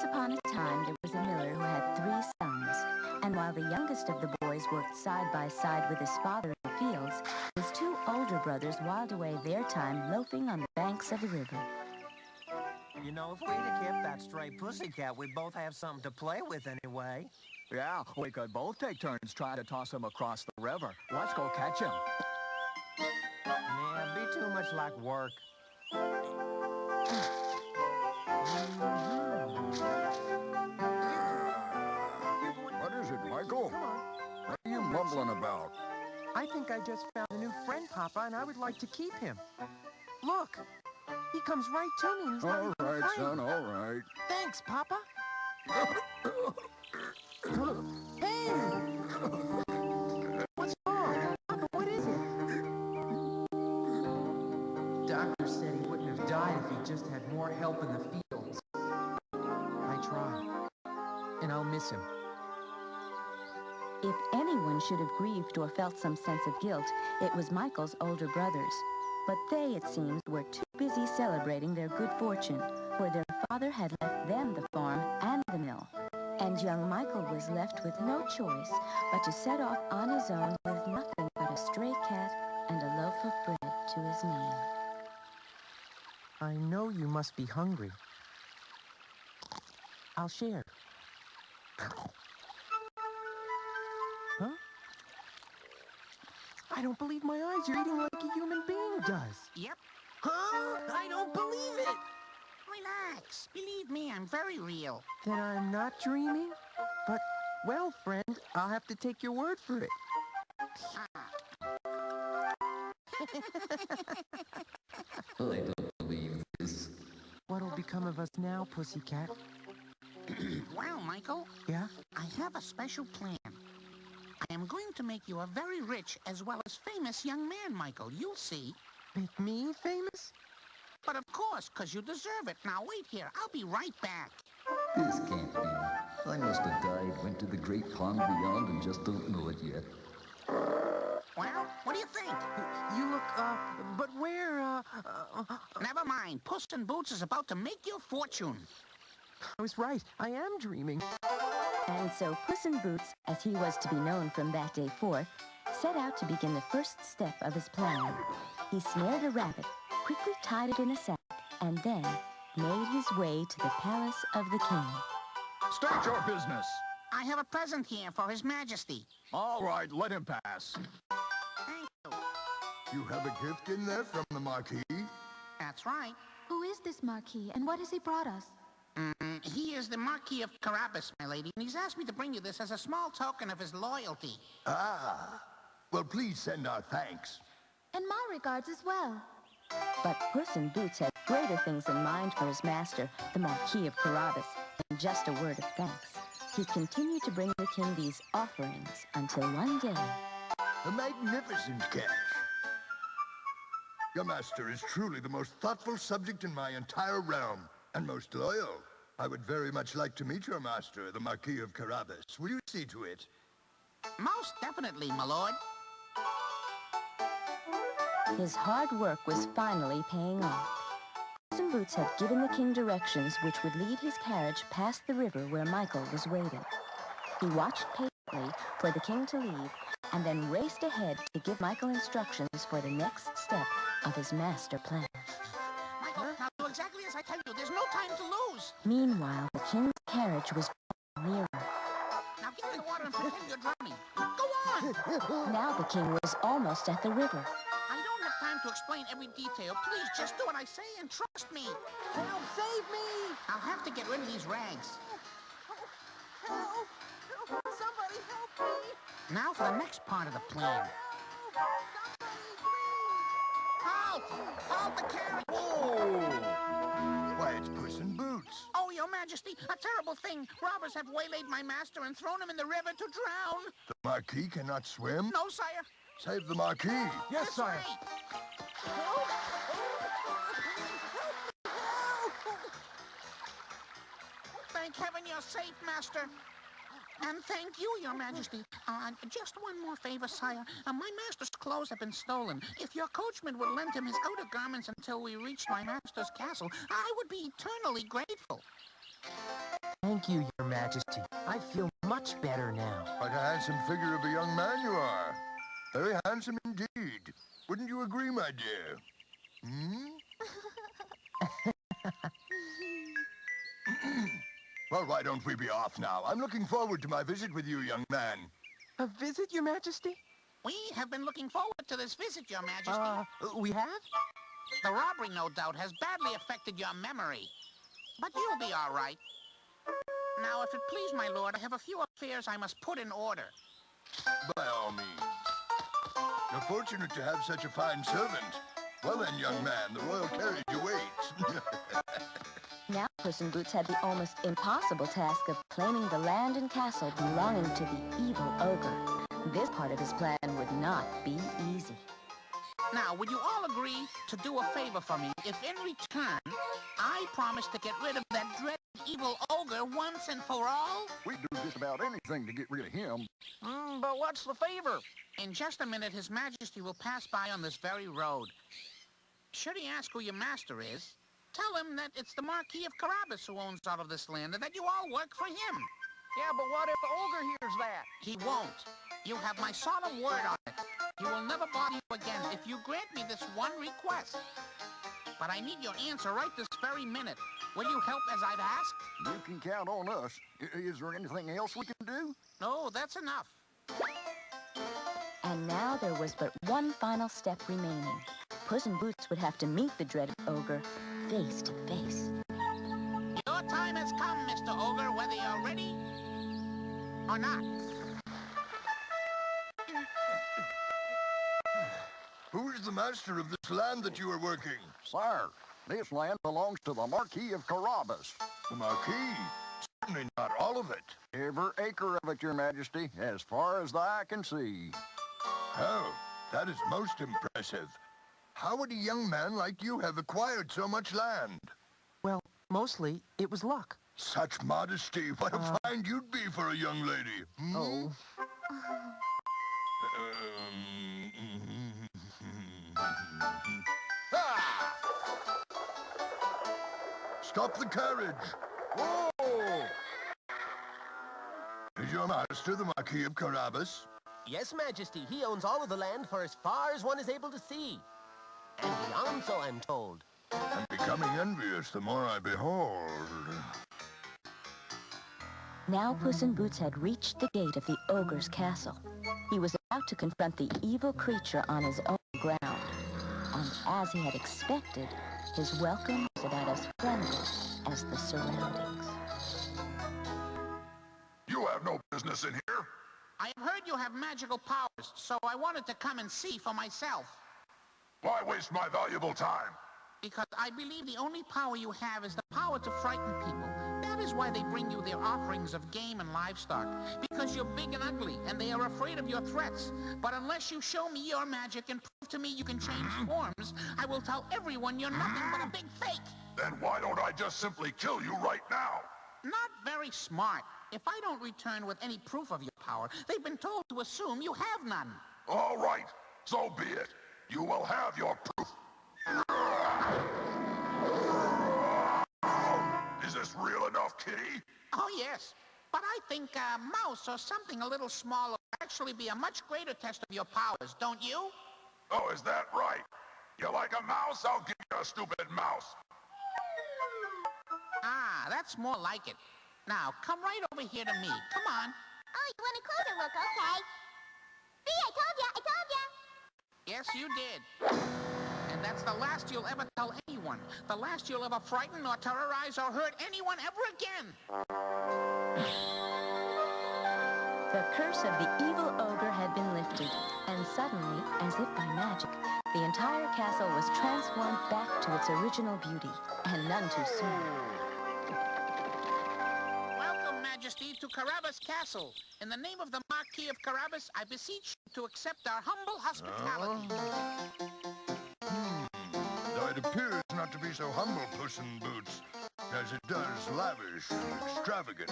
Once upon a time, there was a miller who had 3 sons, and while the youngest of the boys worked side by side with his father in the fields, his 2 older brothers whiled away their time loafing on the banks of the river. You know, if we'd have kept that stray pussycat, we'd both have something to play with anyway. Yeah, we could both take turns trying to toss him across the river. Let's go catch him. Yeah, it'd be too much like work. What is it, Michael? What are you mumbling about? I think I just found a new friend, Papa, and I would like to keep him. Look, he comes right to me and he's not even All right, afraid. son, all right. Thanks, Papa. Hey! What's wrong? Papa, what is it? Doctor said he wouldn't have died if he just had more help in the fields. I tried, and I'll miss him. If anyone should have grieved or felt some sense of guilt, it was Michael's older brothers. But they, it seems, were too busy celebrating their good fortune, for their father had left them the farm and the mill. And young Michael was left with no choice but to set off on his own with nothing but a stray cat and a loaf of bread to his name. I know you must be hungry. I'll share. Huh? I don't believe my eyes. You're eating like a human being does. Yep. Huh? I don't believe it. Relax. Believe me, I'm very real. Then I'm not dreaming? But, well, friend, I'll have to take your word for it. I don't believe this. What'll become of us now, Pussycat? Well, Michael, Yeah? I have a special plan. I am going to make you a very rich as well as famous young man, Michael. You'll see. Make me famous? But of course, because you deserve it. Now wait here. I'll be right back. This can't be. I must have died, went to the great pond beyond, and just don't know it yet. Well, what do you think? You look, but where, Never mind. Puss in Boots is about to make your fortune. I was right. I am dreaming. And so Puss in Boots, as he was to be known from that day forth, set out to begin the first step of his plan. He snared a rabbit, quickly tied it in a sack, and then made his way to the palace of the king. State your business. I have a present here for His Majesty. All right, let him pass. Thank you. You have a gift in there from the Marquis? That's right. Who is this Marquis, and what has he brought us? He is the Marquis of Carabas, my lady, and he's asked me to bring you this as a small token of his loyalty. Ah. Well, please send our thanks. And my regards as well. But Puss in Boots had greater things in mind for his master, the Marquis of Carabas, than just a word of thanks. He continued to bring the king these offerings until one day... A magnificent catch. Your master is truly the most thoughtful subject in my entire realm, and most loyal. I would very much like to meet your master, the Marquis of Carabas. Will you see to it? Most definitely, my lord. His hard work was finally paying off. Puss in Boots had given the king directions which would lead his carriage past the river where Michael was waiting. He watched patiently for the king to leave, and then raced ahead to give Michael instructions for the next step of his master plan. Michael, now do exactly as I tell you. There's no time to lose. Meanwhile, the king's carriage was drawing nearer. Now get in the water and pretend you're drowning. Go on! Now the king was almost at the river. I don't have time to explain every detail. Please, just do what I say and trust me. Help, save me! I'll have to get rid of these rags. Help! Somebody help me! Now for the next part of the plan. Halt! Halt the carriage! Whoa! Why, it's Puss in Boots. Oh, Your Majesty, a terrible thing. Robbers have waylaid my master and thrown him in the river to drown. The Marquis cannot swim? No, sire. Save the Marquis. Yes, That's sire. right. Thank heaven you're safe, master. And thank you, Your Majesty. Just one more favor, sire. My master's clothes have been stolen. If your coachman would lend him his outer garments until we reached my master's castle, I would be eternally grateful. Thank you, Your Majesty. I feel much better now. What a handsome figure of a young man you are. Very handsome indeed. Wouldn't you agree, my dear? Hmm? Well, why don't we be off now? I'm looking forward to my visit with you, young man. A visit, Your Majesty? We have been looking forward to this visit, Your Majesty. We have? The robbery, no doubt, has badly affected your memory. But you'll be all right. Now, if it please my lord, I have a few affairs I must put in order. By all means. You're fortunate to have such a fine servant. Well then, young man, the royal carriage awaits. Now Puss in Boots had the almost impossible task of claiming the land and castle belonging to the evil ogre. This part of his plan would not be easy. Now, would you all agree to do a favor for me if in return I promise to get rid of that dreaded evil ogre once and for all? We'd do just about anything to get rid of him. But what's the favor? In just a minute, His Majesty will pass by on this very road. Should he ask who your master is, tell him that it's the Marquis of Carabas who owns all of this land and that you all work for him. Yeah, but what if the ogre hears that? He won't. You have my solemn word on it. He will never bother you again if you grant me this one request. But I need your answer right this very minute. Will you help as I've asked? You can count on us. Is there anything else we can do? No, that's enough. And now there was but one final step remaining. Puss in Boots would have to meet the dreaded ogre face to face. Your time has come, Mr. Ogre, whether you're ready or not. Who is the master of this land that you are working? Sire, this land belongs to the Marquis of Carabas. The Marquis? Certainly not all of it. Every acre of it, Your Majesty, as far as the eye can see. Oh, that is most impressive. How would a young man like you have acquired so much land? Well, mostly it was luck. Such modesty. What a find you'd be for a young lady. Hmm? Oh. Ah! Stop the carriage. Whoa! Is your master the Marquis of Carabas? Yes, Majesty. He owns all of the land for as far as one is able to see. And beyond, so I'm told. I'm becoming envious the more I behold. Now Puss in Boots had reached the gate of the ogre's castle. He was about to confront the evil creature on his own ground. And as he had expected, his welcome was about as friendly as the surroundings. You have no business in here. I have heard you have magical powers, so I wanted to come and see for myself. Why waste my valuable time? Because I believe the only power you have is the power to frighten people. That is why they bring you their offerings of game and livestock. Because you're big and ugly, and they are afraid of your threats. But unless you show me your magic and prove to me you can change forms, I will tell everyone you're nothing but a big fake. Then why don't I just simply kill you right now? Not very smart. If I don't return with any proof of your power, they've been told to assume you have none. All right, so be it. You will have your proof. Is this real enough, kitty? Oh, yes. But I think a mouse or something a little smaller would actually be a much greater test of your powers, don't you? Oh, is that right? You like a mouse? I'll give you a stupid mouse. Ah, that's more like it. Now, come right over here to me. Come on. Oh, you want a closer look? Okay. See, I told ya. Yes, you did. And that's the last you'll ever tell anyone. The last you'll ever frighten or terrorize or hurt anyone ever again. The curse of the evil ogre had been lifted, and suddenly, as if by magic, the entire castle was transformed back to its original beauty, and none too soon. Welcome, Majesty, to Carabas Castle. In the name of the Marquis of Carabas, I beseech you to accept our humble hospitality. Though it appears not to be so humble, Puss in Boots, as it does lavish and extravagant.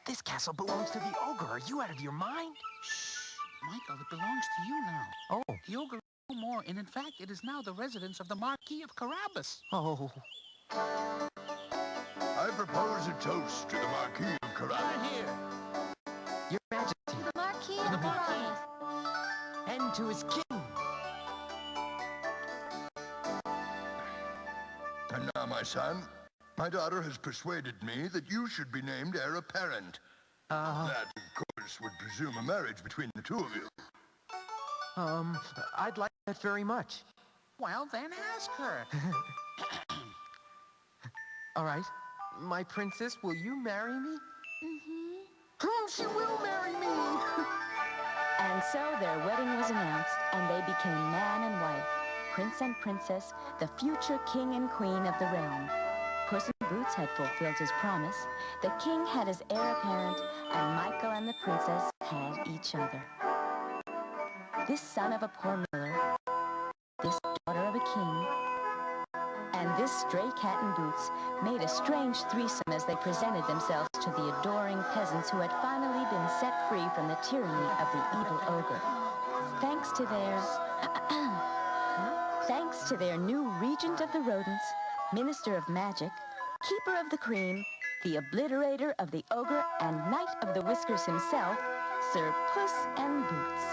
This castle belongs to the ogre. Are you out of your mind? Shh, Michael, it belongs to you now. Oh. The ogre is no more, and in fact, it is now the residence of the Marquis of Carabas. Oh. I I propose a toast to the Marquis of Carabas. Here. Your Majesty. The Marquis The of Marquis. Carabas. And to his king. And now, my son, my daughter has persuaded me that you should be named heir apparent. That, of course, would presume a marriage between the two of you. I'd like that very much. Well, then ask her. All right. My princess, will you marry me? She will marry me! And so their wedding was announced, and they became man and wife, prince and princess, the future king and queen of the realm. Puss in Boots had fulfilled his promise. The king had his heir apparent, and Michael and the princess had each other. This son of a poor miller, this daughter of a king, and this stray cat in boots made a strange threesome as they presented themselves to the adoring peasants who had finally been set free from the tyranny of the evil ogre. Thanks to their new regent of the rodents, minister of magic, keeper of the cream, the obliterator of the ogre, and knight of the whiskers himself, Sir Puss in Boots.